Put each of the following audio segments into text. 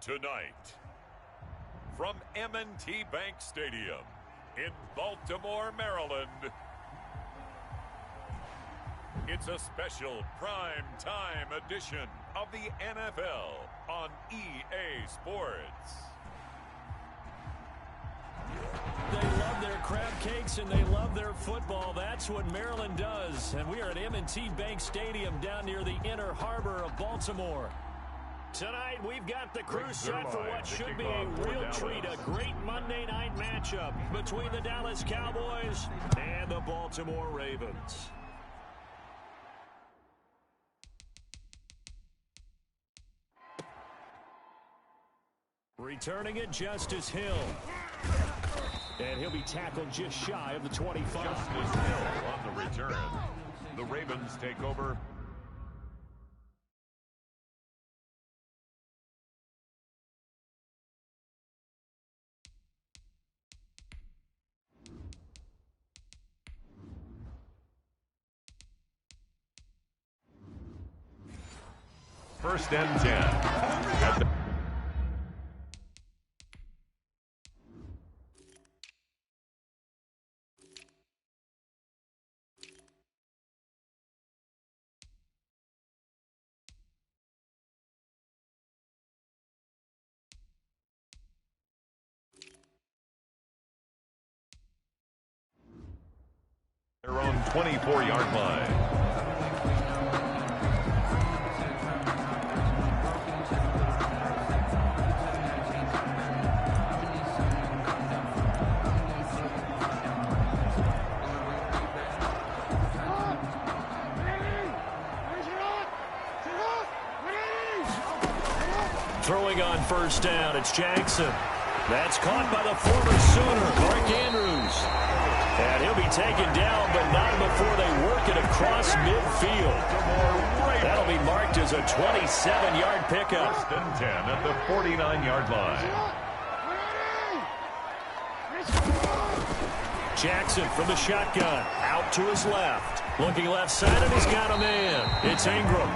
Tonight, from M&T Bank Stadium in Baltimore, Maryland, it's a special prime time edition of the NFL on EA Sports. They love their crab cakes and they love their football. That's what Maryland does. And we are at M&T Bank Stadium down near the Inner Harbor of Baltimore. Tonight, we've got the crew set for what should be a real treat, a great Monday night matchup between the Dallas Cowboys and the Baltimore Ravens. Returning it, Justice Hill. And he'll be tackled just shy of the 25. Justice Hill on the return. The Ravens take over. First and 10. At the their own 24-yard line. Throwing on first down, it's Jackson. That's caught by the former Sooner, Mark Andrews. And he'll be taken down, but not before they work it across midfield. That'll be marked as a 27-yard pickup. First and 10 at the 49-yard line. Jackson from the shotgun, out to his left. Looking left side, and he's got a man. It's Ingram.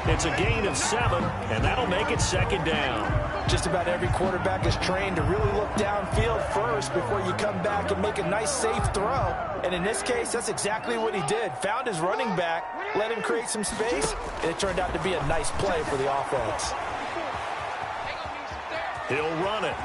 It's a gain of 7, and that'll make it second down. Just about every quarterback is trained to really look downfield first before you come back and make a nice, safe throw. And in this case, that's exactly what he did. Found his running back, let him create some space, and it turned out to be a nice play for the offense. He'll run it.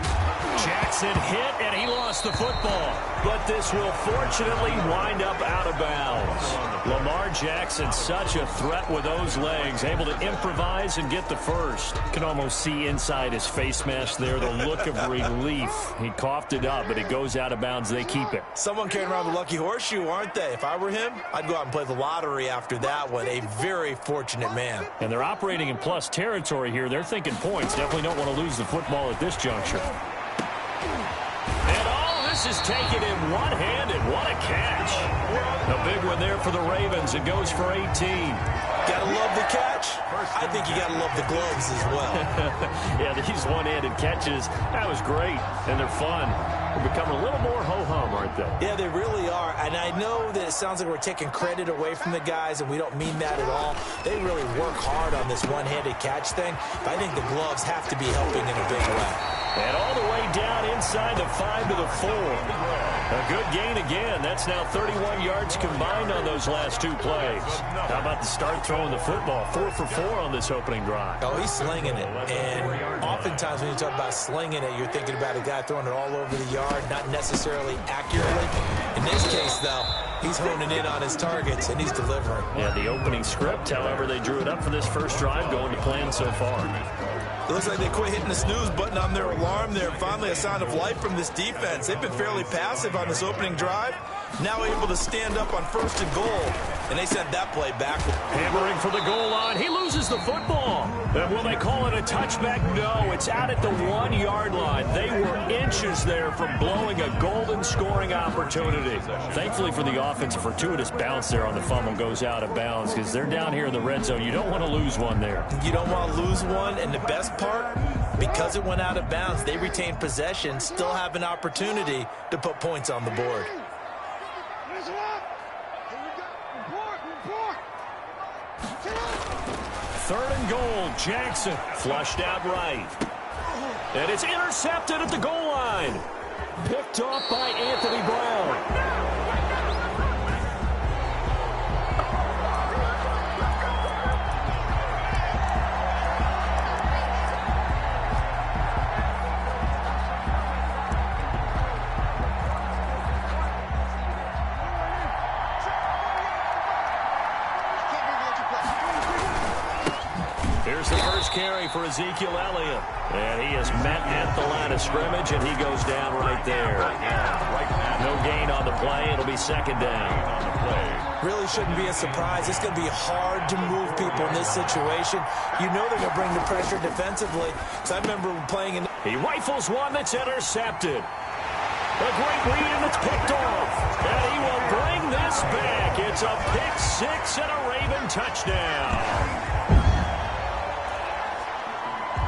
Jackson hit, and he lost the football. But this will fortunately wind up out of bounds. Lamar Jackson, such a threat with those legs, able to improvise and get the first. Can almost see inside his face mask there the look of relief. He coughed it up, but it goes out of bounds. They keep it. Someone carrying around the lucky horseshoe, aren't they? If I were him, I'd go out and play the lottery after that one. A very fortunate man. And they're operating in plus territory here. They're thinking points. Definitely don't want to lose the football at this juncture. And all this is taken in one-handed. What a catch. A big one there for the Ravens. It goes for 18. Gotta love the catch. I think you gotta love the gloves as well. Yeah, these one-handed catches, that was great. And they're fun. They're becoming a little more ho-hum, aren't they? Yeah, they really are. And I know that it sounds like we're taking credit away from the guys, and we don't mean that at all. They really work hard on this one-handed catch thing. But I think the gloves have to be helping in a big way. And all the way down inside the 5 to the 4. A good gain again. That's now 31 yards combined on those last two plays. How about the start throwing the football? 4 for 4 on this opening drive. Oh, he's slinging it. And oftentimes when you talk about slinging it, you're thinking about a guy throwing it all over the yard, not necessarily accurately. In this case, though, he's honing in on his targets, and he's delivering. Yeah, the opening script, however, they drew it up for this first drive, going to plan so far. It looks like they quit hitting the snooze button on their alarm there. Finally, a sign of life from this defense. They've been fairly passive on this opening drive. Now able to stand up on first and goal. And they sent that play back. Hammering for the goal line. He loses the football. And will they call it a touchback? No, it's out at the 1-yard line. They were inches there from blowing a golden scoring opportunity. Thankfully for the offense, a fortuitous bounce there on the fumble goes out of bounds because they're down here in the red zone. You don't want to lose one there. You don't want to lose one. And the best part, because it went out of bounds, they retained possession, still have an opportunity to put points on the board. 3rd and goal. Jackson flushed out right. And it's intercepted at the goal line. Picked off by Anthony Brown. Here's the first carry for Ezekiel Elliott. And he is met at the line of scrimmage, and he goes down right there. No gain on the play. It'll be 2nd down. Really shouldn't be a surprise. It's going to be hard to move people in this situation. You know they're going to bring the pressure defensively. So I remember playing in... He rifles one that's intercepted. A great read, and it's picked off. And he will bring this back. It's a pick 6 and a Raven touchdown.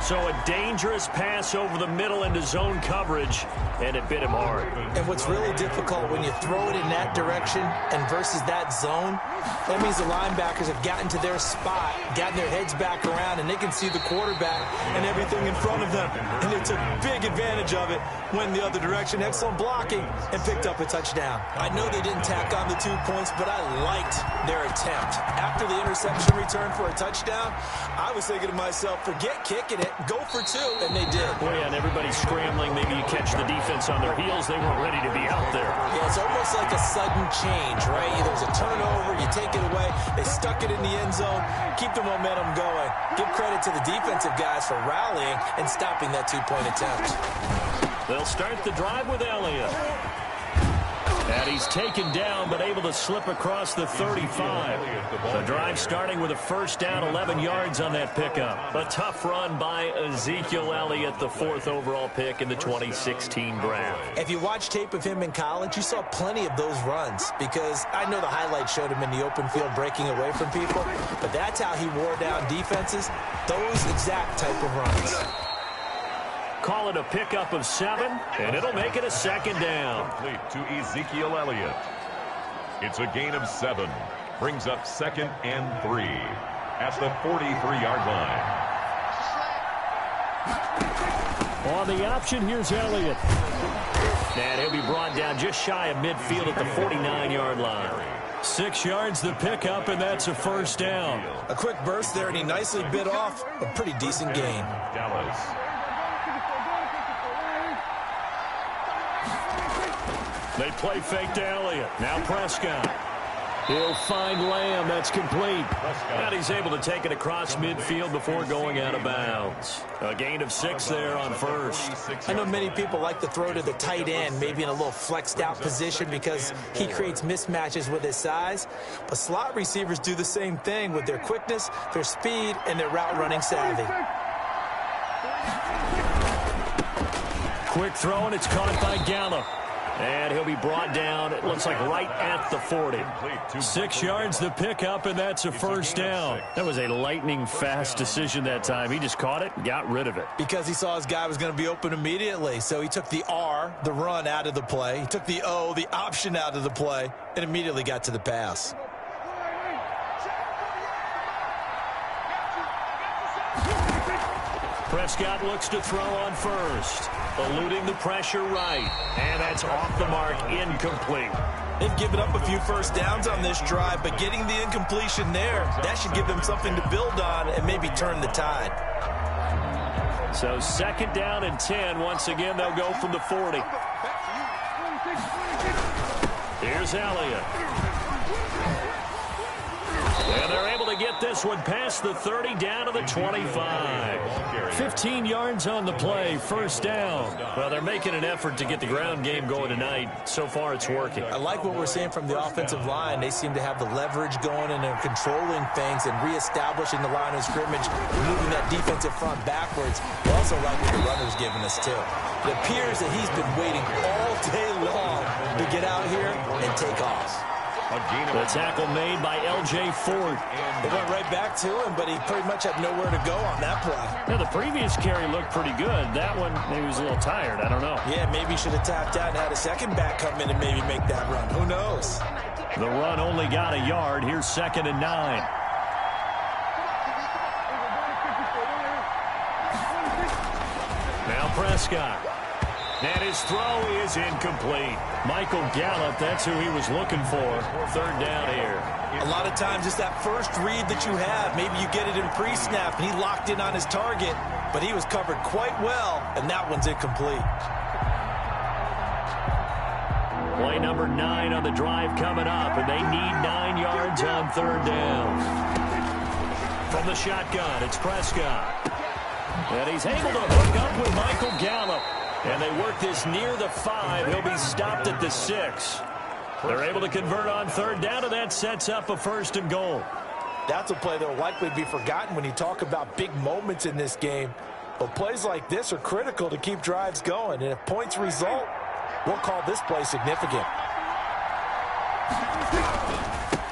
So a dangerous pass over the middle into zone coverage, and it bit him hard. And what's really difficult when you throw it in that direction and versus that zone, that means the linebackers have gotten to their spot, gotten their heads back around, and they can see the quarterback and everything in front of them. And they took big advantage of it, went the other direction, excellent blocking, and picked up a touchdown. I know they didn't tack on the 2 points, but I liked their attempt. After the interception return for a touchdown, I was thinking to myself, forget kicking it, go for 2, and they did. Oh, yeah, and everybody's scrambling. Maybe you catch the defense on their heels. They weren't ready to be out there. Yeah, it's almost like a sudden change, right? There's a turnover, you take it away, they stuck it in the end zone, keep the momentum going. Give credit to the defensive guys for rallying and stopping that 2-point attempt. They'll start the drive with Elliott. And he's taken down, but able to slip across the 35. The drive starting with a 1st down, 11 yards on that pickup. A tough run by Ezekiel Elliott, the 4th overall pick in the 2016 draft. If you watch tape of him in college, you saw plenty of those runs, because I know the highlights showed him in the open field breaking away from people, but that's how he wore down defenses, those exact type of runs. Call it a pickup of 7, and it'll make it a 2nd down. Complete to Ezekiel Elliott. It's a gain of 7. Brings up 2nd and 3 at the 43-yard line. On the option, here's Elliott. And he'll be brought down just shy of midfield at the 49-yard line. 6 yards the pickup, and that's a 1st down. A quick burst there, and he nicely bit off a pretty decent gain. Dallas. They play fake to Elliott. Now Prescott. He'll find Lamb. That's complete. And he's able to take it across midfield before going out of bounds. A gain of 6 there on 1st. I know many people like to throw to the tight end, maybe in a little flexed out position because he creates mismatches with his size. But slot receivers do the same thing with their quickness, their speed, and their route running savvy. Quick throw, and it's caught by Gallup. And he'll be brought down, it looks like right at the 40. 6 yards the pickup, and that's a 1st down. That was a lightning-fast decision that time. He just caught it and got rid of it. Because he saw his guy was going to be open immediately. So he took the R, the run, out of the play. He took the O, the option, out of the play, and immediately got to the pass. Prescott looks to throw on 1st. Eluding the pressure right. And that's off the mark, incomplete. They've given up a few 1st downs on this drive, but getting the incompletion there, that should give them something to build on and maybe turn the tide. So 2nd down and 10. Once again, they'll go from the 40. Here's Elliott. And they're able to get this one past the 30 down to the 25. 15 yards on the play, 1st down. Well, they're making an effort to get the ground game going tonight. So far, it's working. I like what we're seeing from the offensive line. They seem to have the leverage going, and they're controlling things and reestablishing the line of scrimmage, moving that defensive front backwards. I also like what the runner's giving us, too. It appears that he's been waiting all day long to get out here and take off. The tackle made by L.J. Ford. It went right back to him, but he pretty much had nowhere to go on that play. Yeah, the previous carry looked pretty good. That one, maybe he was a little tired. I don't know. Yeah, maybe he should have tapped out and had a second back come in and maybe make that run. Who knows? The run only got a yard. Here's 2nd and 9. Now Prescott. And his throw is incomplete. Michael Gallup, that's who he was looking for. Third down here. A lot of times it's that first read that you have. Maybe you get it in pre-snap, and he locked in on his target, but he was covered quite well, and that one's incomplete. Play number 9 on the drive coming up, and they need 9 yards on third down. From the shotgun, it's Prescott. And he's able to hook up with Michael Gallup. And they work this near the 5. He'll be stopped at the 6. They're able to convert on third down, and that sets up a 1st and goal. That's a play that will likely be forgotten when you talk about big moments in this game. But plays like this are critical to keep drives going. And if points result, we'll call this play significant.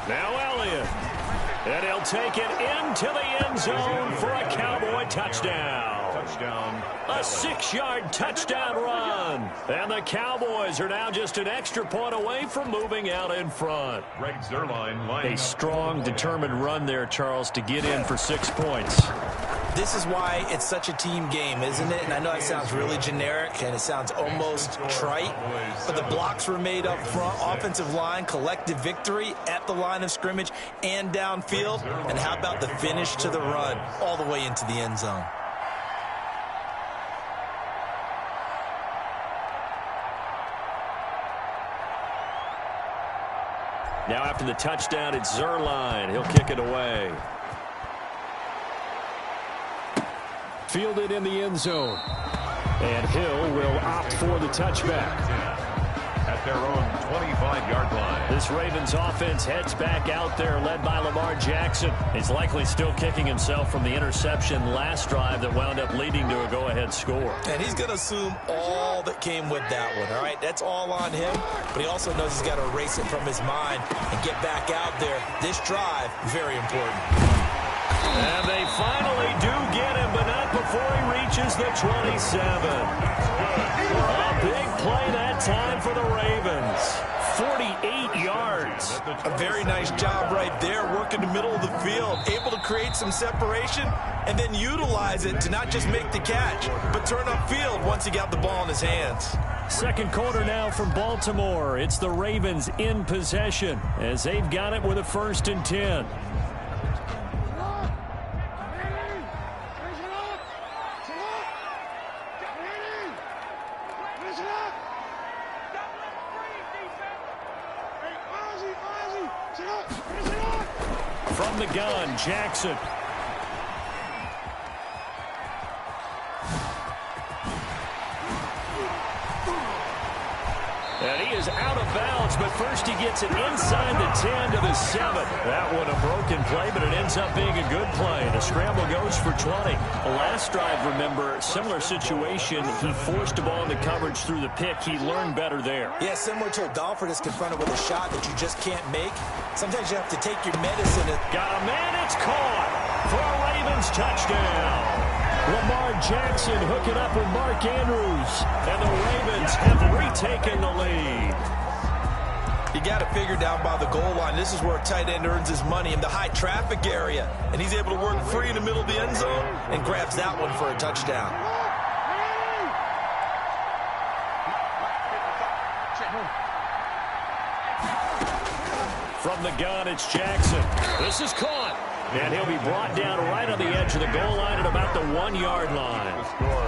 Now Elliott. And he'll take it into the end zone for a Cowboy touchdown. A 6-yard touchdown run. And the Cowboys are now just an extra point away from moving out in front. Greg Zuerlein. A strong, determined run there, Charles, to get in for 6 points. This is why it's such a team game, isn't it? And I know it sounds really generic and it sounds almost trite, but the blocks were made up front, offensive line, collective victory at the line of scrimmage and downfield. And how about the finish to the run all the way into the end zone? Now after the touchdown, it's Zuerlein. He'll kick it away. Fielded in the end zone. And Hill will opt for the touchback. At their own 25-yard line. This Ravens offense heads back out there, led by Lamar Jackson. He's likely still kicking himself from the interception last drive that wound up leading to a go-ahead score. And he's going to assume all that came with that one, all right? That's all on him, but he also knows he's got to erase it from his mind and get back out there. This drive, very important. And they finally do get him, but not before he reaches the 27. A big play that time for the Ravens. 48 yards. A very nice job right there, working the middle of the field, able to create some separation and then utilize it to not just make the catch, but turn upfield once he got the ball in his hands. Second quarter now from Baltimore. It's the Ravens in possession as they've got it with a 1st and 10. From the gun, Jackson. And he is out of bounds, but first he gets it inside the 10 to the 7. That one a broken play, but it ends up being a good play. The scramble goes for 20. The last drive, remember, similar situation. He forced the ball into coverage through the pick. He learned better there. Yeah, similar to a golfer that's confronted with a shot that you just can't make. Sometimes you have to take your medicine. Got a man, it's caught for a Ravens touchdown. Lamar Jackson hooking up with Mark Andrews. And the Ravens have retaken the lead. You got to figure down by the goal line. This is where a tight end earns his money in the high traffic area. And he's able to work free in the middle of the end zone and grabs that one for a touchdown. From the gun, it's Jackson. This is caught. And he'll be brought down right on the edge of the goal line at about the 1-yard line.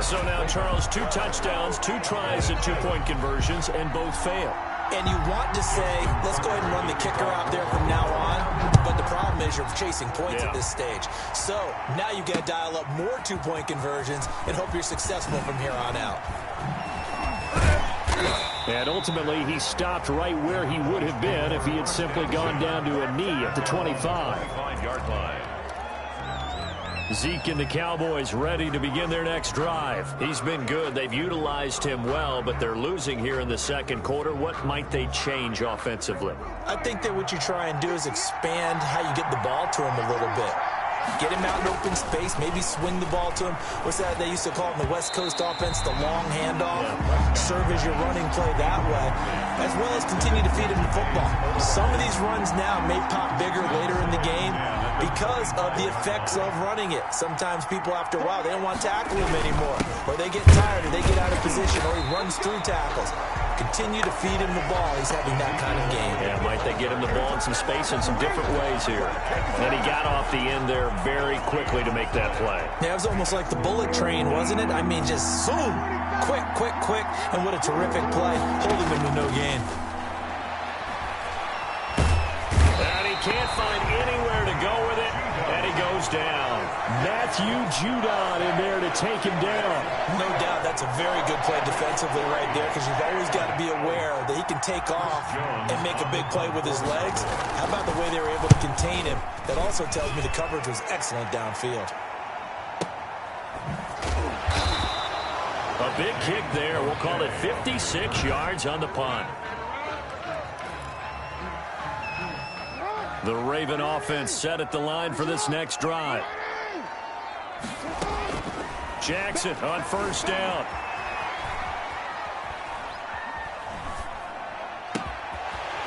So now, Charles, 2 touchdowns, 2 tries at 2-point conversions, and both fail. And you want to say, let's go ahead and run the kicker out there from now on. But the problem is you're chasing points at this stage. So now you got to dial up more 2-point conversions and hope you're successful from here on out. And ultimately, he stopped right where he would have been if he had simply gone down to a knee at the 25. 25-yard line. Zeke and the Cowboys ready to begin their next drive. He's been good. They've utilized him well, but they're losing here in the second quarter. What might they change offensively? I think that what you try and do is expand how you get the ball to him a little bit. Get him out in open space, maybe swing the ball to him. What's that they used to call it in the West Coast offense, the long handoff? Serve as your running play that way, as well as continue to feed him the football. Some of these runs now may pop bigger later in the game, because of the effects of running it. Sometimes people, after a while, they don't want to tackle him anymore, or they get tired, or they get out of position, or he runs through tackles. Continue to feed him the ball. He's having that kind of game. Yeah, might they get him the ball in some space in some different ways here. And he got off the end there very quickly to make that play. Yeah, it was almost like the bullet train, wasn't it? I mean, just zoom. Quick, quick, quick. And what a terrific play. Holding him with no gain. And he can't find anywhere to go with it. And he goes down. Matthew Judon in there to take him down. No doubt that's a very good play defensively right there, because you've always got to be aware that he can take off and make a big play with his legs. How about the way they were able to contain him? That also tells me the coverage was excellent downfield. A big kick there. We'll call it 56 yards on the punt. The Raven offense set at the line for this next drive. Jackson on first down.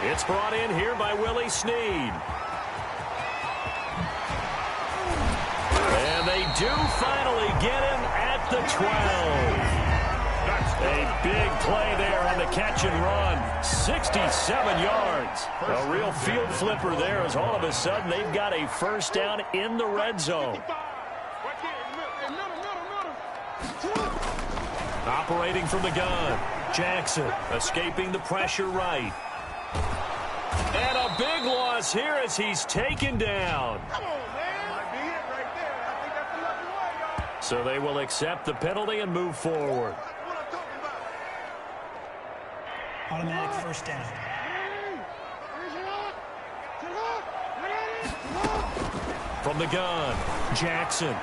It's brought in here by Willie Snead. And they do finally get him at the 12. A big play there on the catch and run. 67 yards. A real field flipper there, as all of a sudden they've got a first down in the red zone. Operating from the gun. Jackson escaping the pressure right. And a big loss here as he's taken down. So they will accept the penalty and move forward. Automatic first down. From the gun, Jackson.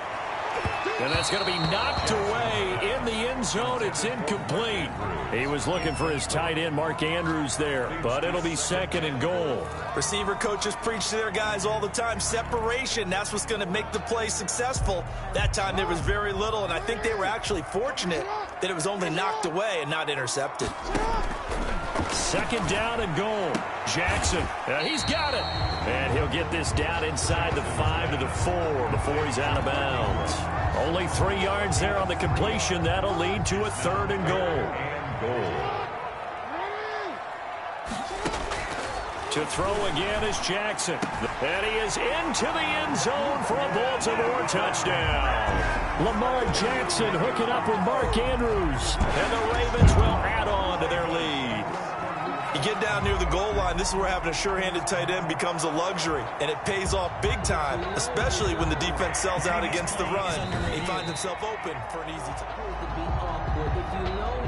And that's going to be knocked away in the end zone. It's incomplete. He was looking for his tight end, Mark Andrews, there. But it'll be second and goal. Receiver coaches preach to their guys all the time. Separation, that's what's going to make the play successful. That time there was very little, and I think they were actually fortunate that it was only knocked away and not intercepted. Second down and goal. Jackson, he's got it. And he'll get this down inside the 5 to the 4 before he's out of bounds. Only 3 yards there on the completion. That'll lead to a third and goal. To throw again is Jackson. And he is into the end zone for a Baltimore touchdown. Lamar Jackson hooking up with Mark Andrews. And the Ravens will add on to their lead. You get down near the goal line, this is where having a sure-handed tight end becomes a luxury, and it pays off big time, especially when the defense sells out against the run. He finds himself open for an easy time. If you know,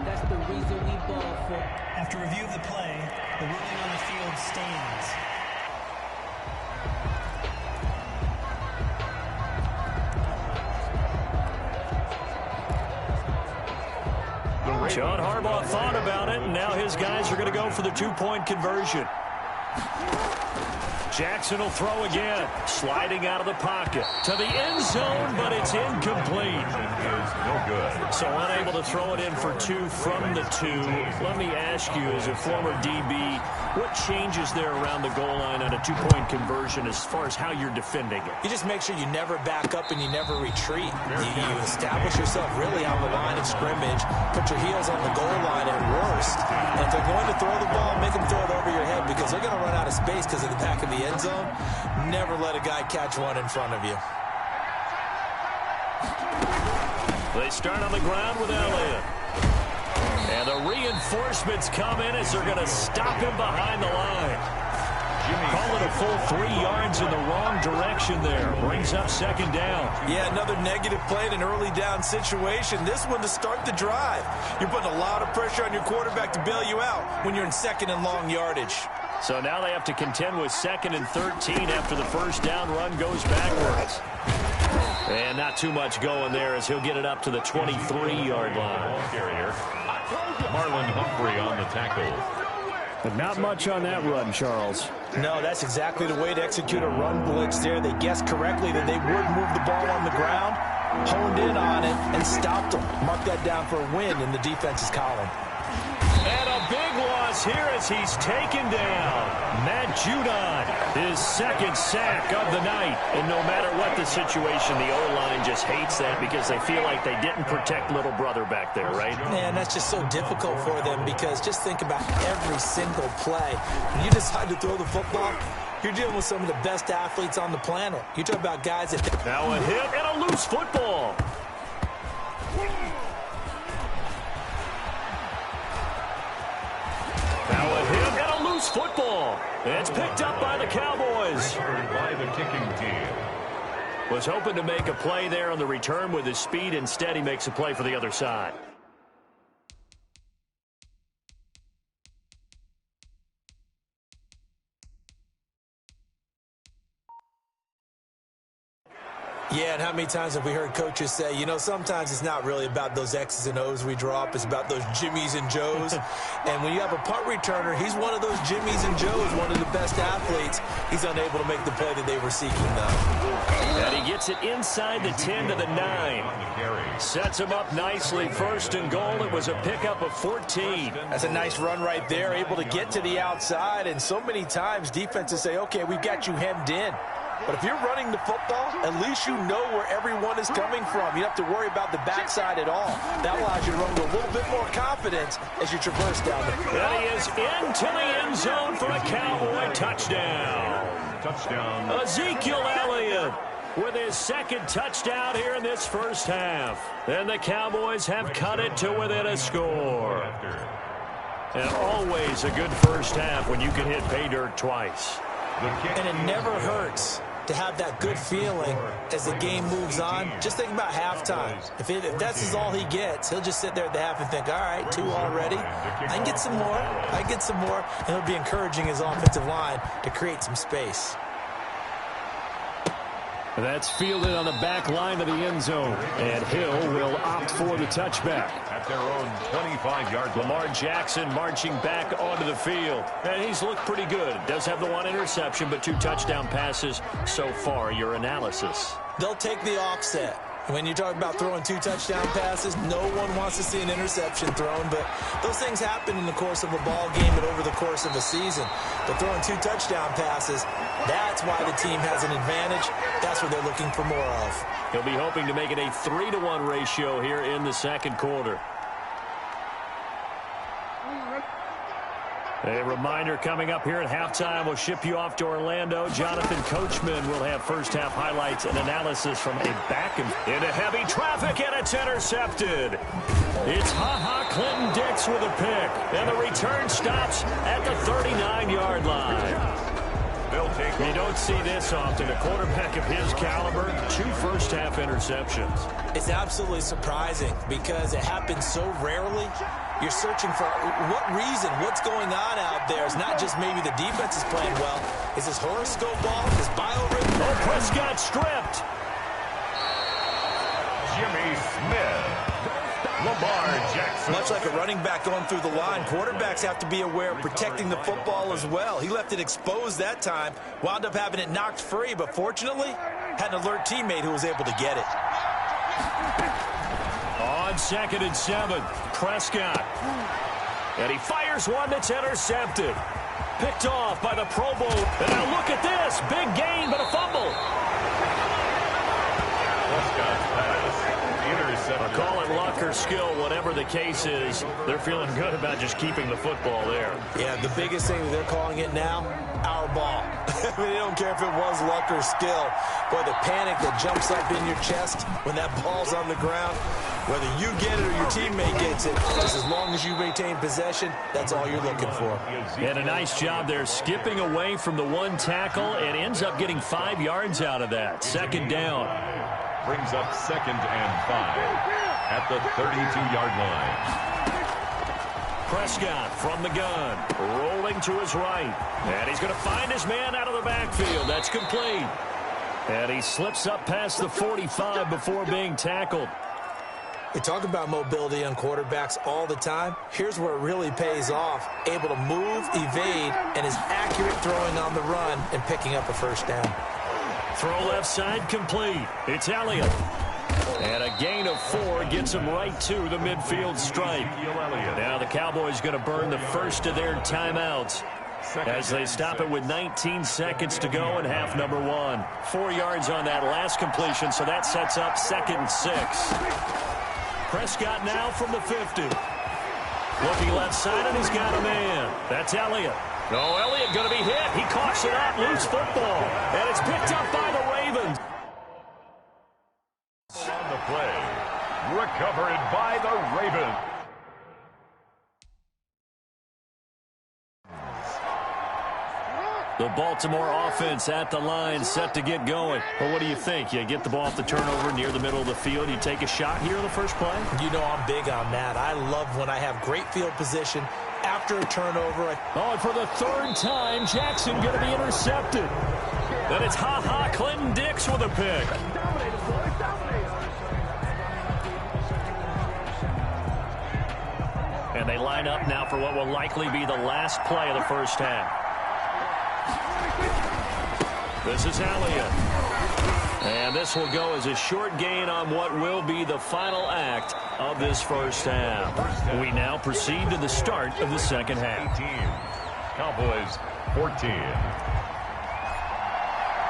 that's the reason we ball for. After review of the play, the ruling on the field stands. John Harbaugh thought about it, and now his guys are going to go for the two-point conversion. Jackson will throw again, sliding out of the pocket to the end zone, but it's incomplete. No good. So unable to throw it in for 2 from the 2. Let me ask you, as a former DB, what changes there around the goal line on a two-point conversion as far as how you're defending it? You just make sure you never back up and you never retreat. You establish yourself really on the line of scrimmage, put your heels on the goal line at worst. And if they're going to throw the ball, make them throw it over your head, because they're going to run out of space because of the back of the end zone. Never let a guy catch one in front of you. They start on the ground with Elliott. And the reinforcements come in as they're going to stop him behind the line. Call it a full 3 yards in the wrong direction there. Brings up second down. Yeah, another negative play in an early down situation. This one to start the drive. You're putting a lot of pressure on your quarterback to bail you out when you're in second and long yardage. So now they have to contend with 2nd and 13 after the first down run goes backwards. And not too much going there as he'll get it up to the 23-yard line. Carrier. Marlon Humphrey on the tackle. But not much on that run, Charles. No, that's exactly the way to execute a run blitz there. They guessed correctly that they would move the ball on the ground, honed in on it, and stopped them. Mark that down for a win in the defense's column. And a big one loss here as he's taken down. Matt Judon, his second sack of the night. And no matter what the situation, the O-line just hates that because they feel like they didn't protect little brother back there, right? Man, that's just so difficult for them because just think about every single play. When you decide to throw the football, you're dealing with some of the best athletes on the planet. You talk about guys that... Now a hit and a loose football. Now a hit and a loose football. It's picked up by the Cowboys. By the kicking team. Was hoping to make a play there on the return with his speed. Instead, he makes a play for the other side. Yeah, and how many times have we heard coaches say, you know, sometimes it's not really about those X's and O's we draw up. It's about those Jimmies and Joes. And when you have a punt returner, he's one of those Jimmies and Joes, one of the best athletes. He's unable to make the play that they were seeking, though. And he gets it inside the 10 to the 9. Sets him up nicely. First and goal. It was a pickup of 14. That's a nice run right there, able to get to the outside. And so many times defenses say, okay, we've got you hemmed in. But if you're running the football, at least you know where everyone is coming from. You don't have to worry about the backside at all. That allows you to run with a little bit more confidence as you traverse down the field. And he is into the end zone for a Cowboy touchdown. Touchdown. Ezekiel Elliott with his second touchdown here in this first half. And the Cowboys have cut it to within a score. And always a good first half when you can hit pay dirt twice. And it never hurts to have that good feeling as the game moves on. Just think about halftime. If that's all he gets, he'll just sit there at the half and think, all right, 2 already. I can get some more. I can get some more. And he'll be encouraging his offensive line to create some space. That's fielded on the back line of the end zone. And Hill will opt for the touchback. At their own 25-yard line. Lamar Jackson marching back onto the field. And he's looked pretty good. Does have the 1 interception, but 2 touchdown passes so far. Your analysis? They'll take the offset. When you talk about throwing 2 touchdown passes, no one wants to see an interception thrown, but those things happen in the course of a ball game and over the course of a season. But throwing 2 touchdown passes, that's why the team has an advantage. That's what they're looking for more of. He'll be hoping to make it a 3-to-1 ratio here in the second quarter. A reminder coming up here at halftime. We'll ship you off to Orlando. Jonathan Coachman will have first-half highlights and analysis from a back into heavy traffic, and it's intercepted. It's Clinton Dix with a pick, and the return stops at the 39-yard line. You don't see this often. A quarterback of his caliber, 2 first-half interceptions. It's absolutely surprising because it happens so rarely. You're searching for what reason, what's going on out there. It's not just maybe the defense is playing well. Is this horoscope ball? Is biorhythm? Oh, Prescott stripped. Jimmy Smith. Lamar Jackson. Much like a running back going through the line, quarterbacks have to be aware of protecting the football as well. He left it exposed that time, wound up having it knocked free, but fortunately, had an alert teammate who was able to get it. On 2nd and 7, Prescott. And he fires one that's intercepted. Picked off by the Pro Bowl. And now look at this. Big gain, but a fumble. Prescott's pass. Call it luck or skill, whatever the case is. They're feeling good about just keeping the football there. Yeah, the biggest thing that they're calling it now, our ball. I mean, they don't care if it was luck or skill. Boy, the panic that jumps up in your chest when that ball's on the ground, whether you get it or your teammate gets it, just as long as you maintain possession, that's all you're looking for. And a nice job there skipping away from the 1 tackle and ends up getting 5 yards out of that. 2nd down. Brings up 2nd and 5 at the 32-yard line. Prescott from the gun, rolling to his right. And he's going to find his man out of the backfield. That's complete. And he slips up past the 45 before being tackled. We talk about mobility on quarterbacks all the time. Here's where it really pays off. Able to move, evade, and is accurate throwing on the run and picking up a first down. Throw left side complete. It's Elliott. And a gain of 4 gets them right to the midfield stripe. Now the Cowboys going to burn the first of their timeouts as they stop it with 19 seconds to go in half number 1. 4 yards on that last completion, so that sets up 2nd and 6. Prescott now from the 50. Looking left side, and he's got a man. That's Elliott. No, Elliott going to be hit. He coughs it up, loose football. And it's picked up by the Ravens. On the play, recovered by the Ravens. The Baltimore offense at the line, set to get going. Well, what do you think? You get the ball off the turnover near the middle of the field. You take a shot here in the first play? You know I'm big on that. I love when I have great field position after a turnover. Oh, and for the 3rd time, Jackson going to be intercepted. Then it's Clinton Dix with a pick. And they line up now for what will likely be the last play of the first half. This is Elliott. And this will go as a short gain on what will be the final act of this first half. We now proceed to the start of the second half. 18. Cowboys 14.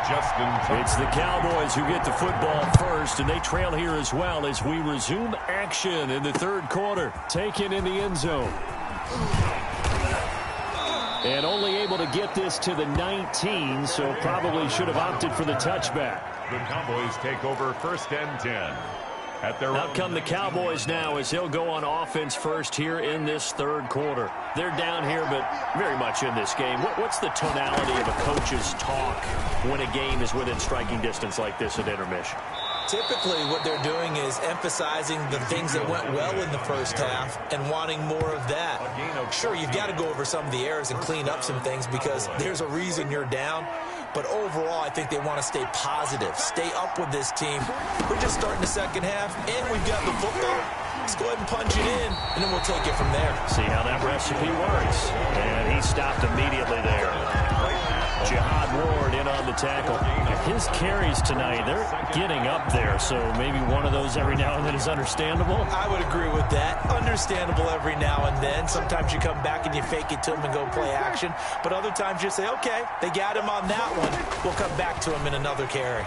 Justin. It's the Cowboys who get the football first, and they trail here as well as we resume action in the 3rd quarter. Taken in the end zone. And only able to get this to the 19, so probably should have opted for the touchback. The Cowboys take over 1st and 10. At their Out come the Cowboys now as they'll go on offense first here in this 3rd quarter. They're down here, but very much in this game. What's the tonality of a coach's talk when a game is within striking distance like this at intermission? Typically, what they're doing is emphasizing the things that went well in the first half and wanting more of that. Sure, you've got to go over some of the errors and clean up some things because there's a reason you're down. But overall, I think they want to stay positive, stay up with this team. We're just starting the second half, and we've got the football. Let's go ahead and punch it in, and then we'll take it from there. See how that recipe works. And he stopped immediately there. Jihad Ward in on the tackle. His carries tonight, they're getting up there, so maybe one of those every now and then is understandable. I would agree with that. Understandable every now and then. Sometimes you come back and you fake it to them and go play action, but other times you say, okay, they got him on that one. We'll come back to him in another carry.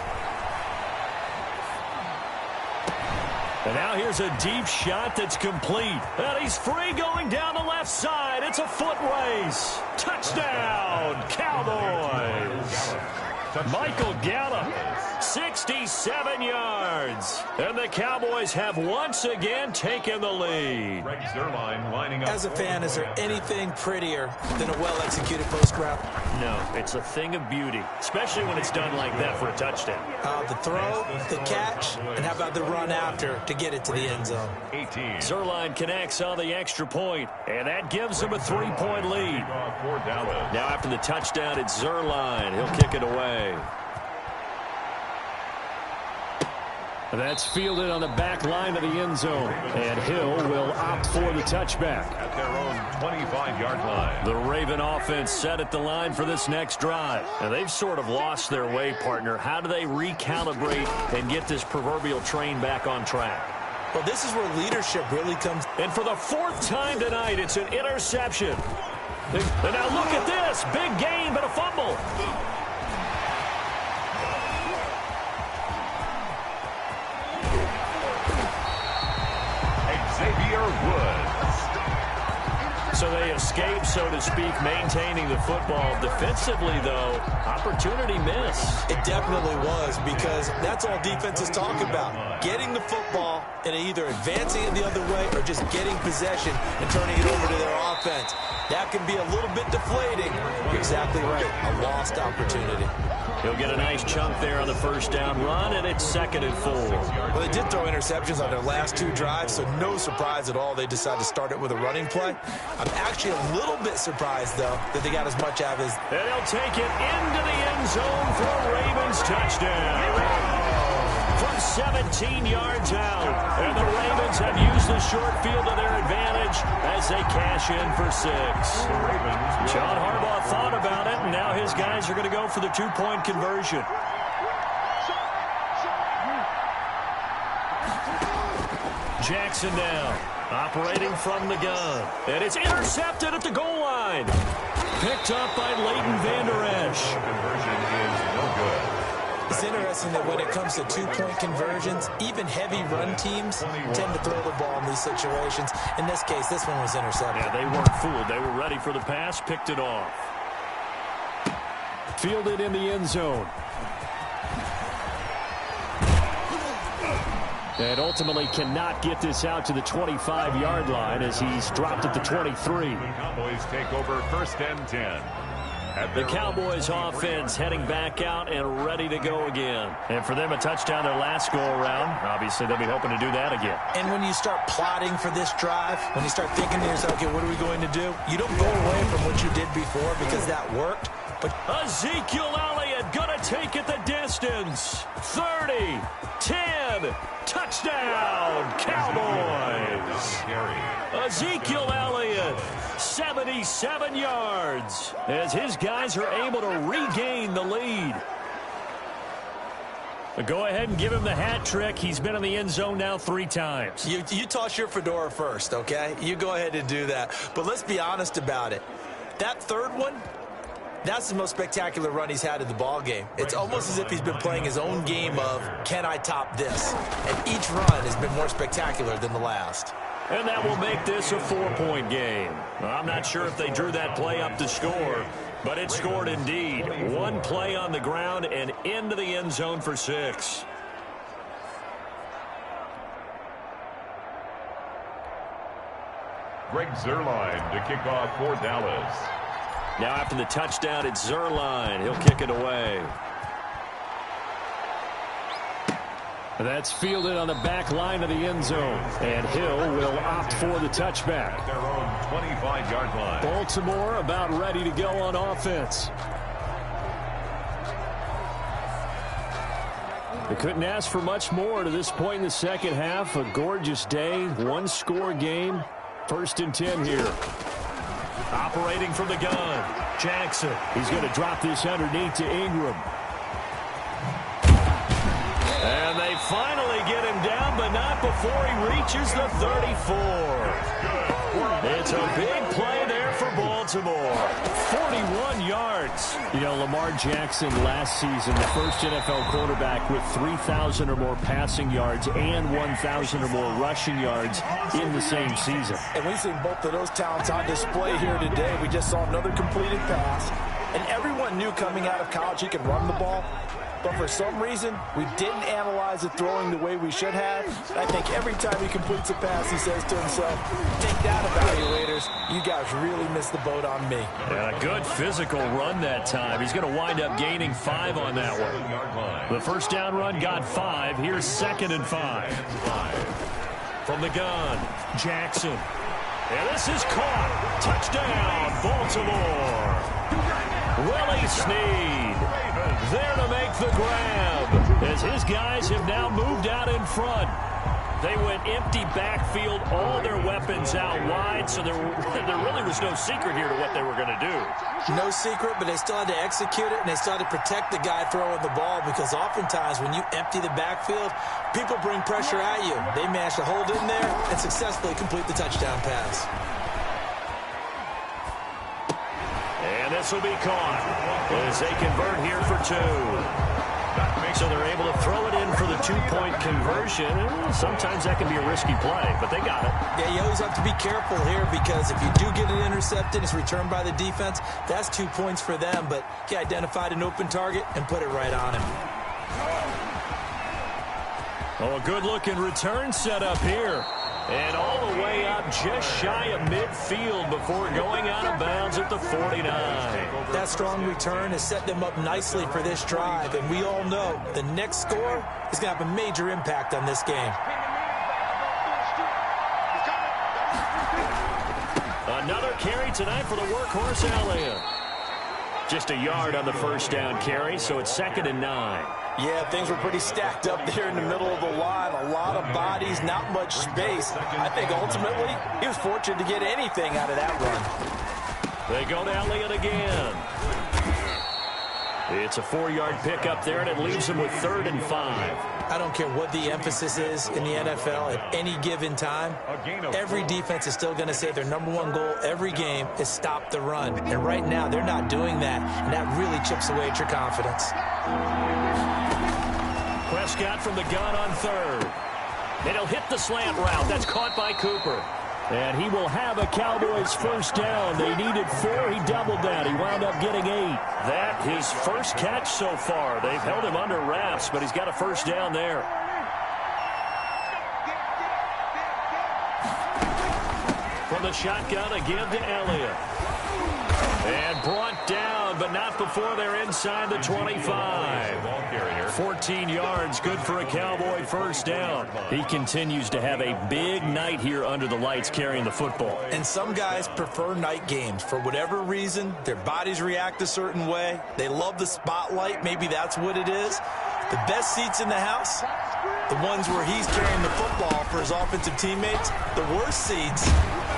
And now here's a deep shot that's complete. And he's free going down the left side. It's a foot race. Touchdown, Cowboys. Michael Gallup, 67 yards. And the Cowboys have once again taken the lead. Greg Zuerlein lining up. As a fan, is there anything prettier than a well-executed post route? No, it's a thing of beauty, especially when it's done like that for a touchdown. The throw, the catch, and how about the run after to get it to the end zone? 18. Zuerlein connects on the extra point, and that gives them a 3-point lead. For Dallas. Now after the touchdown, it's Zuerlein. He'll kick it away. That's fielded on the back line of the end zone. And Hill will opt for the touchback. At their own 25-yard line. The Raven offense set at the line for this next drive. And they've sort of lost their way, partner. How do they recalibrate and get this proverbial train back on track? Well, this is where leadership really comes. And for the 4th time tonight, it's an interception. And now look at this. Big gain, but a fumble. Xavier Woods. So they escape, so to speak, maintaining the football. Defensively, though, opportunity miss. It definitely was, because that's all defenses talk about. Getting the football and either advancing it the other way or just getting possession and turning it over to their offense. That can be a little bit deflating. You're exactly right. A lost opportunity. He'll get a nice chunk there on the first down run, and it's 2nd and 4. Well, they did throw interceptions on their last 2 drives, so no surprise at all they decided to start it with a running play. I'm actually a little bit surprised, though, that they got as much out of his. And he'll take it into the end zone for a Ravens touchdown. From 17 yards out. And the Ravens have used the short field to their advantage as they cash in for 6. John Harbaugh thought about it, and now his guys are going to go for the 2-point conversion. Jackson now, operating from the gun. And it's intercepted at the goal line. Picked up by Leighton Vander Esch. Conversion is no good. It's interesting that when it comes to two-point conversions, even heavy run teams tend to throw the ball in these situations. In this case, this one was intercepted. Yeah, they weren't fooled. They were ready for the pass, picked it off. Fielded in the end zone. And ultimately cannot get this out to the 25-yard line as he's dropped at the 23. The Cowboys take over 1st and 10. The Cowboys offense heading back out and ready to go again. And for them, a touchdown their last go-around. Obviously, they'll be hoping to do that again. And when you start plotting for this drive, when you start thinking to yourself, okay, what are we going to do? You don't go away from what you did before because that worked. But Ezekiel Elliott going to take it the distance. 30, 10, touchdown, Cowboys. Ezekiel Elliott, 77 yards, as his guys are able to regain the lead. But go ahead and give him the hat trick. He's been in the end zone now 3 times. You toss your fedora first, okay? You go ahead and do that. But let's be honest about it. That third one, that's the most spectacular run he's had in the ball game. It's almost as if he's been playing his own game of, can I top this? And each run has been more spectacular than the last. And that will make this a 4-point game. I'm not sure if they drew that play up to score, but it scored indeed. One play on the ground and into the end zone for 6. Greg Zuerlein to kick off for Dallas. Now after the touchdown, it's Zuerlein. He'll kick it away. That's fielded on the back line of the end zone. And Hill will opt for the touchback. At their own 25-yard line. Baltimore about ready to go on offense. They couldn't ask for much more to this point in the second half. A gorgeous day, 1-score game. 1st and 10 here. Operating from the gun, Jackson. He's going to drop this underneath to Ingram. And they finally get him down, but not before he reaches the 34. It's a big play there for Baltimore. 41 yards. You know, Lamar Jackson last season, the first NFL quarterback with 3,000 or more passing yards and 1,000 or more rushing yards in the same season. And we've seen both of those talents on display here today. We just saw another completed pass. And everyone knew coming out of college he could run the ball. But for some reason, we didn't analyze it throwing the way we should have. I think every time he completes a pass, he says to himself, take that, evaluators. You guys really missed the boat on me. And a good physical run that time. He's going to wind up gaining 5 on that one. The first down run got 5. Here's 2nd and 5. From the gun, Jackson. And this is caught. Touchdown, Baltimore. Willie Snead there to make the grab as his guys have now moved out in front. They went empty backfield, all their weapons out wide, so there really was no secret here to what they were going to do. No secret, but they still had to execute it, and they still had to protect the guy throwing the ball, because oftentimes when you empty the backfield, people bring pressure at you. They managed to hold in there and successfully complete the touchdown pass. And this will be caught as they convert here for 2. So they're able to throw it in for the 2-point conversion. Sometimes that can be a risky play, but they got it. Yeah, you always have to be careful here, because if you do get it intercepted, it's returned by the defense. That's 2 points for them, but he identified an open target and put it right on him. Oh, a good-looking return set up here. And all the way up just shy of midfield before going out of bounds at the 49. That strong return has set them up nicely for this drive, and we all know the next score is going to have a major impact on this game. Another carry tonight for the workhorse Elliott. Just a yard on the first down carry, so it's 2nd and 9. Yeah, things were pretty stacked up there in the middle of the line. A lot of bodies, not much space. I think ultimately he was fortunate to get anything out of that run. They go to Elliott again. It's a 4-yard pickup there, and it leaves them with 3rd and 5. I don't care what the emphasis is in the NFL at any given time. Every defense is still going to say their #1 goal every game is stop the run. And right now, they're not doing that, and that really chips away at your confidence. Prescott from the gun on 3rd. And he'll hit the slant route. That's caught by Cooper. And he will have a Cowboys first down. They needed 4. He doubled that. He wound up getting 8. That his first catch so far. They've held him under wraps, but he's got a first down there. From the shotgun again to Elliott. And brought down, but not before they're inside the 25. 14 yards, good for a Cowboy first down. He continues to have a big night here under the lights carrying the football. And some guys prefer night games. For whatever reason, their bodies react a certain way. They love the spotlight. Maybe that's what it is. The best seats in the house, the ones where he's carrying the football for his offensive teammates. The worst seats,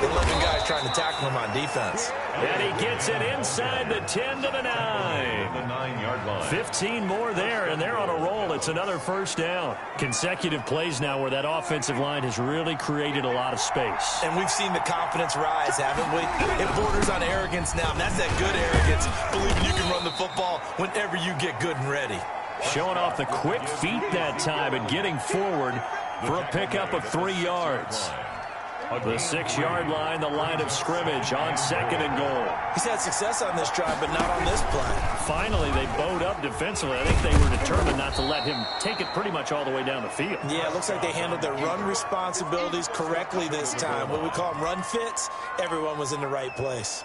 the 11 guys trying to tackle him on defense. And he gets it inside the 10 to the 9. The 9-yard line. 15 more there, and they're on a roll. It's another first down. Consecutive plays now where that offensive line has really created a lot of space. And we've seen the confidence rise, haven't we? It borders on arrogance now, and that's that good arrogance, believing you can run the football whenever you get good and ready. Showing off the quick feet that time and getting forward for a pickup of 3 yards. The 6-yard line, the line of scrimmage on 2nd and goal. He's had success on this drive, but not on this play. Finally, they bowed up defensively. I think they were determined not to let him take it pretty much all the way down the field. Yeah, it looks like they handled their run responsibilities correctly this time. What we call them run fits, everyone was in the right place.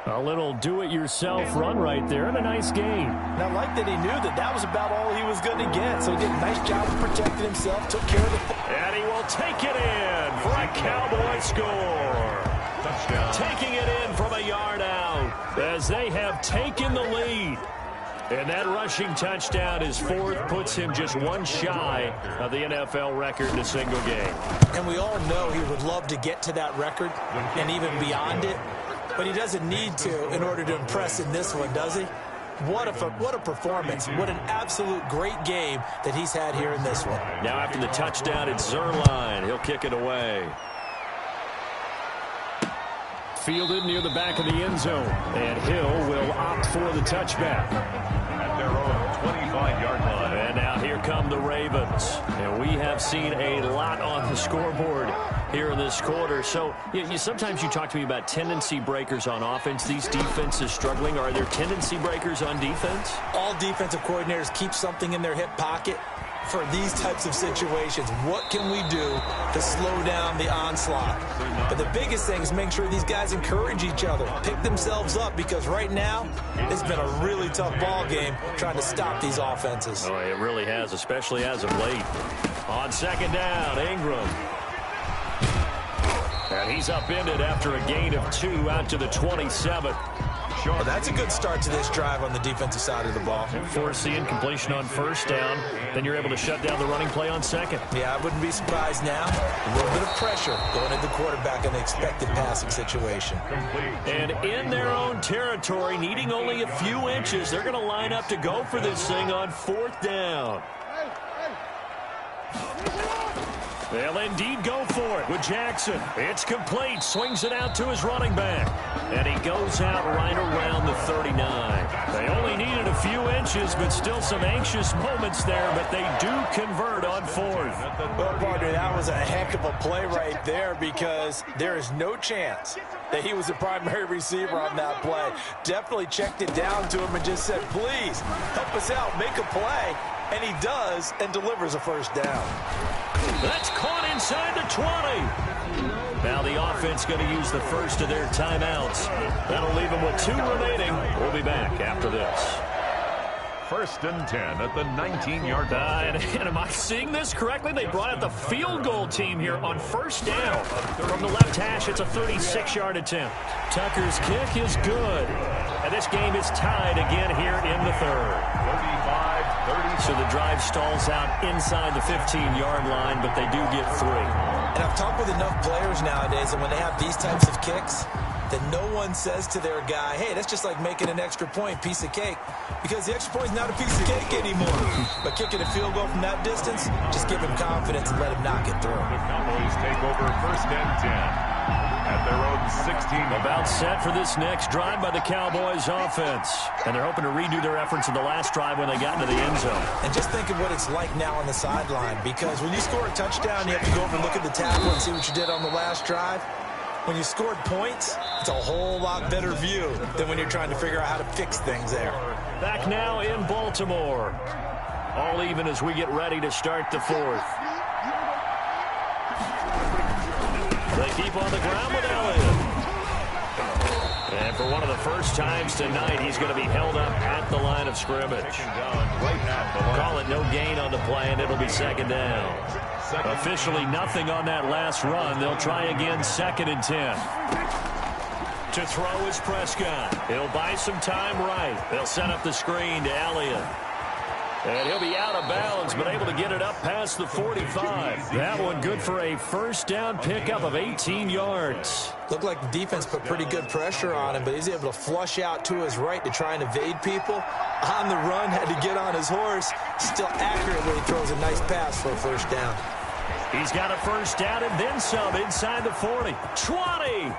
A little do-it-yourself run right there and a nice gain. And I like that he knew that that was about all he was going to get. So he did a nice job of protecting himself, took care of the football. And he will take it in for a Cowboy score. Touchdown. Taking it in from a yard out as they have taken the lead. And that rushing touchdown, his 4th, puts him just 1 shy of the NFL record in a single game. And we all know he would love to get to that record and even beyond it. But he doesn't need to in order to impress in this one, does he? What a performance. What an absolute great game that he's had here in this one. Now after the touchdown, it's Zuerlein. He'll kick it away. Fielded near the back of the end zone. And Hill will opt for the touchback. At their own 25-yard line. And now here come the Ravens. And we have seen a lot on the scoreboard here in this quarter. So sometimes you talk to me about tendency breakers on offense. These defenses struggling. Are there tendency breakers on defense? All defensive coordinators keep something in their hip pocket for these types of situations. What can we do to slow down the onslaught? But the biggest thing is make sure these guys encourage each other, pick themselves up, because right now it's been a really tough ball game trying to stop these offenses. Oh, it really has, especially as of late. On 2nd down, Ingram. And he's upended after a gain of 2 out to the 27. Well, that's a good start to this drive on the defensive side of the ball. Foreseeing completion on 1st down. Then you're able to shut down the running play on 2nd. Yeah, I wouldn't be surprised now. A little bit of pressure going at the quarterback in the expected passing situation. And in their own territory, needing only a few inches, they're going to line up to go for this thing on 4th down. They'll indeed go for it with Jackson. It's complete. Swings it out to his running back. And he goes out right around the 39. They only needed a few inches, but still some anxious moments there. But they do convert on 4th. Well, partner, that was a heck of a play right there, because there is no chance that he was the primary receiver on that play. Definitely checked it down to him and just said, please, help us out, make a play. And he does, and delivers a first down. That's caught inside the 20. Now the offense going to use the first of their timeouts. That'll leave them with 2 remaining. We'll be back after this. 1st and 10 at the 19-yard line. And am I seeing this correctly? They brought out the field goal team here on 1st down. From the left hash, it's a 36-yard attempt. Tucker's kick is good. And this game is tied again here in the 3rd. 35-30. So the drive stalls out inside the 15-yard line, but they do get 3. And I've talked with enough players nowadays, and when they have these types of kicks, that no one says to their guy, hey, that's just like making an extra point, piece of cake. Because the extra point is not a piece of cake anymore. But kicking a field goal from that distance, just give him confidence and let him knock it through. The Cowboys take over first and 10 at their own 16. About set for this next drive by the Cowboys offense. And they're hoping to redo their efforts in the last drive when they got into the end zone. And just think of what it's like now on the sideline. Because when you score a touchdown, you have to go over and look at the tackle and see what you did on the last drive. When you scored points, it's a whole lot better view than when you're trying to figure out how to fix things there. Back now in Baltimore. All even as we get ready to start the fourth. They keep on the ground with Elliott. And for one of the first times tonight, he's going to be held up at the line of scrimmage. Call it no gain on the play, and it'll be second down. Officially nothing on that last run. They'll try again, 2nd and 10. To throw is Prescott. He'll buy some time right. They'll set up the screen to Elliott. And he'll be out of bounds, but able to get it up past the 45. That one good for a first down pickup of 18 yards. Looked like the defense put pretty good pressure on him, but he's able to flush out to his right to try and evade people. On the run, had to get on his horse. Still accurate when he throws a nice pass for a first down. He's got a first down and then some inside the 40. 20.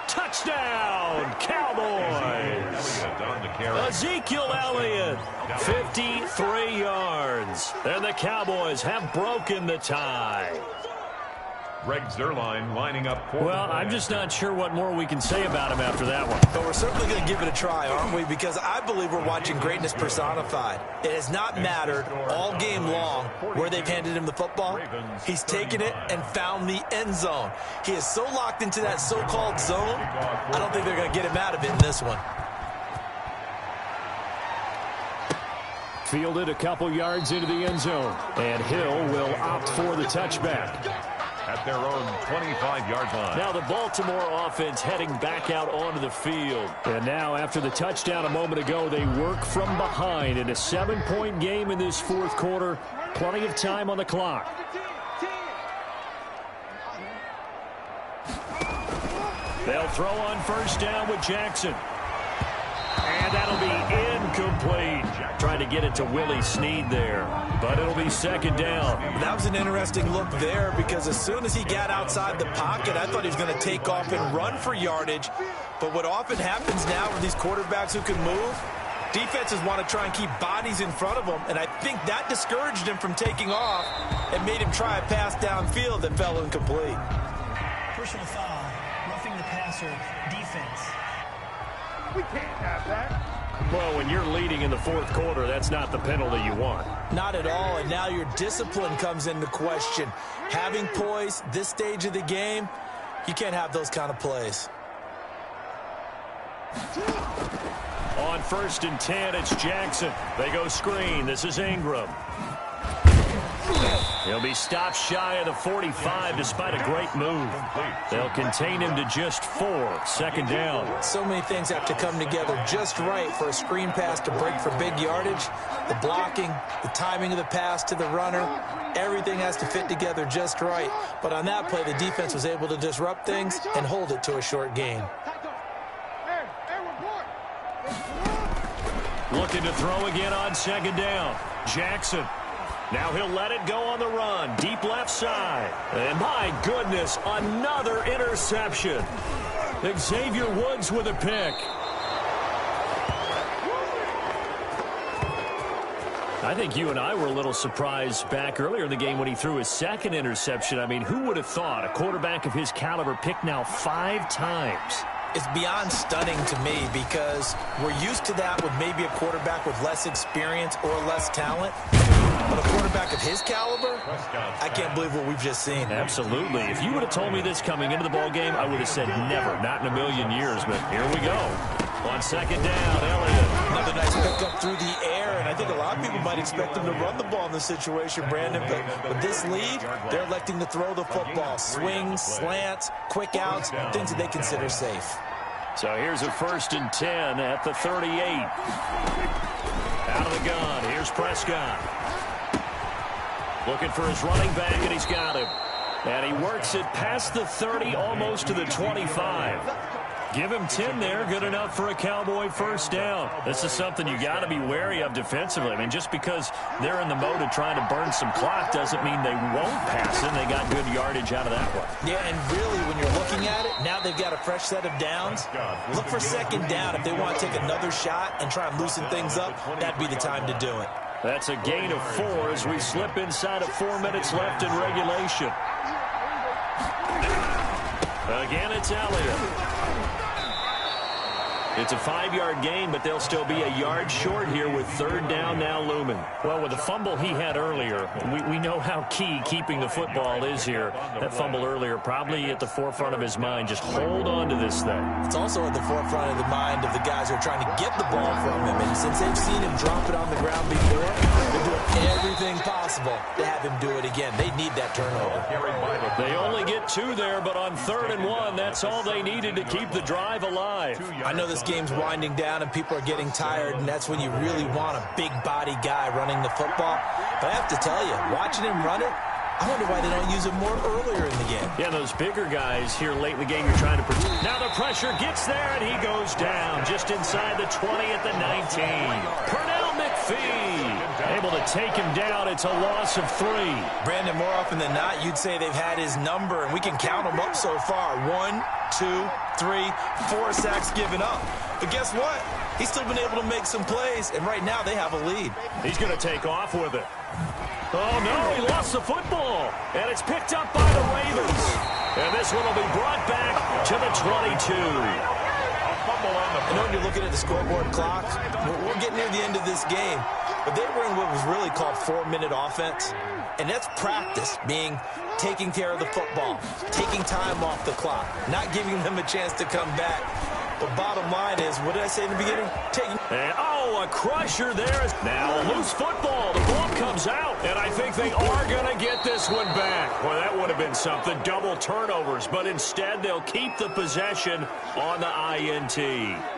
Touchdown, Cowboys. Ezekiel Elliott, 53 yards. And the Cowboys have broken the tie. Greg Zuerlein lining up for Well, I'm just not sure what more we can say about him after that one. But we're certainly going to give it a try, aren't we? Because I believe we're watching greatness personified. It has not mattered all game long where they've handed him the football. He's taken it and found the end zone. He is so locked into that so-called zone, I don't think they're going to get him out of it in this one. Fielded a couple yards into the end zone. And Hill will opt for the touchback. At their own 25-yard line. Now the Baltimore offense heading back out onto the field. And now after the touchdown a moment ago, they work from behind in a 7-point game in this fourth quarter. Plenty of time on the clock. They'll throw on first down with Jackson. And that'll be incomplete. Trying to get it to Willie Snead there. But it'll be second down. That was an interesting look there because as soon as he got outside the pocket, I thought he was going to take off and run for yardage. But what often happens now with these quarterbacks who can move, defenses want to try and keep bodies in front of them. And I think that discouraged him from taking off and made him try a pass downfield that fell incomplete. Personal foul, roughing the passer, defense. We can't have that. Well, when you're leading in the fourth quarter, that's not the penalty you want. Not at all, and now your discipline comes into question. Having poise this stage of the game, you can't have those kind of plays. On 1st and 10, it's Jackson. They go screen. This is Ingram. He'll be stopped shy of the 45 despite a great move. They'll contain him to just 4. Second down. So many things have to come together just right for a screen pass to break for big yardage. The blocking, the timing of the pass to the runner, everything has to fit together just right. But on that play, the defense was able to disrupt things and hold it to a short gain. Looking to throw again on second down. Jackson. Now he'll let it go on the run. Deep left side. And my goodness, another interception. Xavier Woods with a pick. I think you and I were a little surprised back earlier in the game when he threw his second interception. I mean, who would have thought a quarterback of his caliber picked now 5 times? It's beyond stunning to me because we're used to that with maybe a quarterback with less experience or less talent. But a quarterback of his caliber, I can't believe what we've just seen. Absolutely. If you would have told me this coming into the ball game, I would have said never, not in a million years. But here we go. On second down, Elliott. Another nice pickup through the air, and I think a lot of people might expect him to run the ball in this situation, Brandon. But with this lead, they're electing to throw the football. Swings, slants, quick outs, things that they consider safe. So here's a 1st and 10 at the 38. Out of the gun, here's Prescott. Looking for his running back, and he's got him. And he works it past the 30, almost to the 25. Give him 10 there, good enough for a Cowboy first down. This is something you got to be wary of defensively. I mean, just because they're in the mode of trying to burn some clock doesn't mean they won't pass it. And they got good yardage out of that one. Yeah, and really, when you're looking at it, now they've got a fresh set of downs. Look for second down. If they want to take another shot and try and loosen things up, that'd be the time to do it. That's a gain of 4 as we slip inside of 4 minutes left in regulation. Again, it's Elliott. It's a 5-yard gain, but they'll still be a yard short here with third down now looming. Well, with the fumble he had earlier, we know how key keeping the football is here. That fumble earlier probably at the forefront of his mind. Just hold on to this thing. It's also at the forefront of the mind of the guys who are trying to get the ball from him. And since they've seen him drop it on the ground before, they're doing everything possible to have him do it again. They need that turnover. They only get 2 there, but on 3rd and 1, that's all they needed to keep the drive alive. I know this game's winding down and people are getting tired, and that's when you really want a big body guy running the football. But I have to tell you, watching him run it, I wonder why they don't use him more earlier in the game. Yeah, those bigger guys here late in the game you're trying to protect. Now the pressure gets there, and he goes down just inside the 20 at the 19. Pernell McPhee able to take him down. It's a loss of 3. Brandon, more often than not, you'd say they've had his number, and we can count them up so far. 1, 2, 3, 4 sacks given up. But guess what? He's still been able to make some plays, and right now they have a lead. He's going to take off with it. Oh, no, he lost the football, and it's picked up by the Ravens. And this one will be brought back to the 22. I know when you're looking at the scoreboard clock, we're getting near the end of this game, but they were in what was really called 4-minute offense, and that's practice, meaning taking care of the football, taking time off the clock, not giving them a chance to come back. But bottom line is, what did I say in the beginning? And, a crusher there. Now a loose football. The ball comes out, and I think they are going to get this one back. Well, that would have been something. Double turnovers, but instead they'll keep the possession on the INT.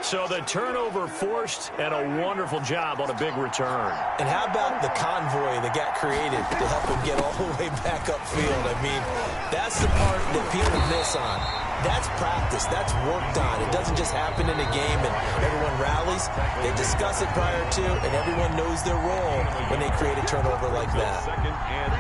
So the turnover forced, and a wonderful job on a big return. And how about the convoy that got created to help them get all the way back upfield? I mean, that's the part that people miss on. That's practice. That's worked on. It doesn't just happen in a game and everyone rallies. They discuss it prior to, and everyone knows their role when they create a turnover like that. 2nd and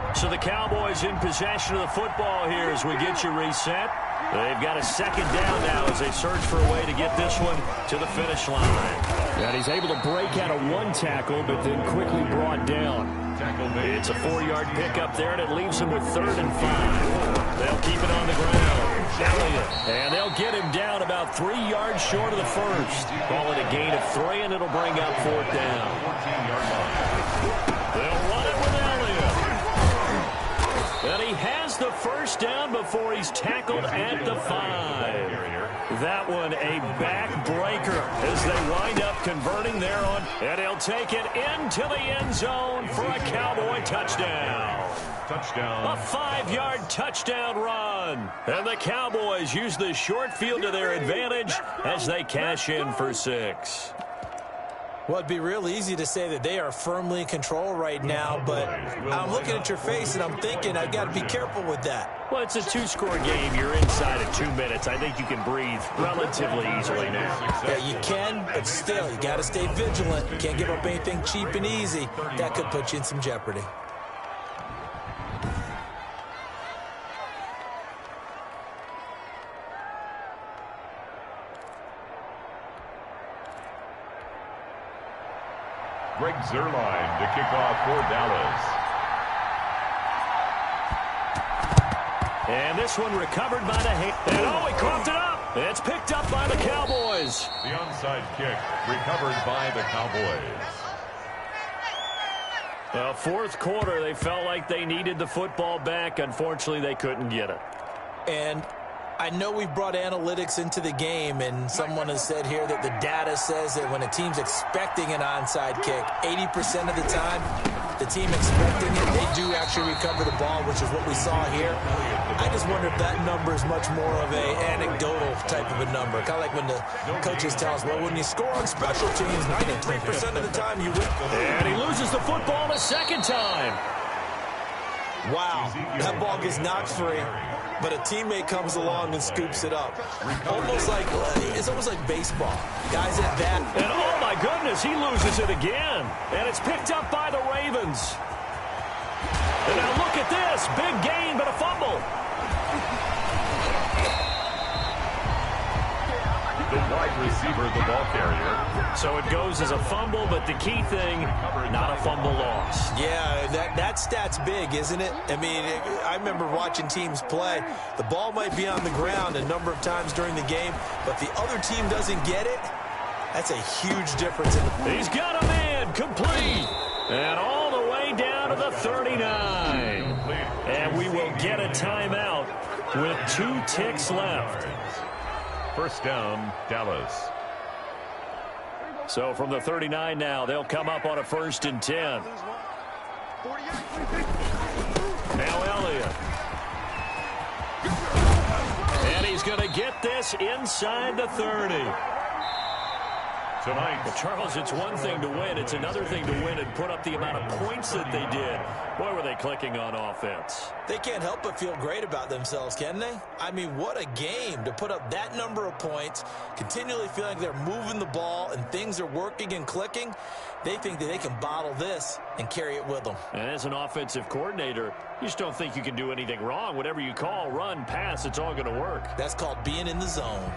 9. So the Cowboys in possession of the football here as we get you reset. They've got a 2nd down now as they search for a way to get this one to the finish line. And he's able to break out of 1 tackle, but then quickly brought down. It's a 4-yard pickup there, and it leaves him with 3rd and 5. They'll keep it on the ground. Elliott. And they'll get him down about 3 yards short of the first. Call it a gain of 3, and it'll bring up 4th down. 14-yard line. They'll run it with Elliott. And he has the first down before he's tackled at the 5. That one a backbreaker as they wind up converting there on. And he'll take it into the end zone for a Cowboy touchdown. Touchdown. A 5-yard touchdown run. And the Cowboys use the short field to their advantage as they cash in for 6. Well, it'd be real easy to say that they are firmly in control right now, but I'm looking at your face and I'm thinking I got to be careful with that. Well, it's a 2-score game. You're inside of 2 minutes. I think you can breathe relatively easily now. Yeah, you can, but still, you got to stay vigilant. You can't give up anything cheap and easy. That could put you in some jeopardy. Greg Zuerlein to kick off for Dallas. And this one recovered by the hand. And he coughed it up. It's picked up by the Cowboys. The onside kick recovered by the Cowboys. Well, 4th quarter, they felt like they needed the football back. Unfortunately, they couldn't get it. And I know we've brought analytics into the game, and someone has said here that the data says that when a team's expecting an onside kick, 80% of the time, the team expecting it, they do actually recover the ball, which is what we saw here. I just wonder if that number is much more of a anecdotal type of a number. Kind of like when the coaches tell us, well, when you score on special teams, 93% of the time you win. And he loses the football a 2nd time. Wow, that ball gets knocked free. but a teammate comes along and scoops it up. It's almost like baseball. Guys at bat. And oh my goodness, he loses it again. And it's picked up by the Ravens. And now look at this. Big gain, but a fumble. The wide receiver, the ball carrier. So it goes as a fumble, but the key thing, not a fumble loss. Yeah, that stat's big, isn't it? I mean, I remember watching teams play. The ball might be on the ground a number of times during the game, but the other team doesn't get it. That's a huge difference. He's got a man, complete. And all the way down to the 39. And we will get a timeout with 2 ticks left. First down, Dallas. So from the 39 now, they'll come up on a 1st and 10. Now Elliott. And he's going to get this inside the 30. Tonight, Well, Charles, it's one thing to win. It's another thing to win and put up the amount of points that they did. Boy, were they clicking on offense. They can't help but feel great about themselves, can they? I mean, what a game to put up that number of points, continually feeling like they're moving the ball and things are working and clicking. They think that they can bottle this and carry it with them. And as an offensive coordinator, you just don't think you can do anything wrong. Whatever you call, run, pass, it's all going to work. That's called being in the zone.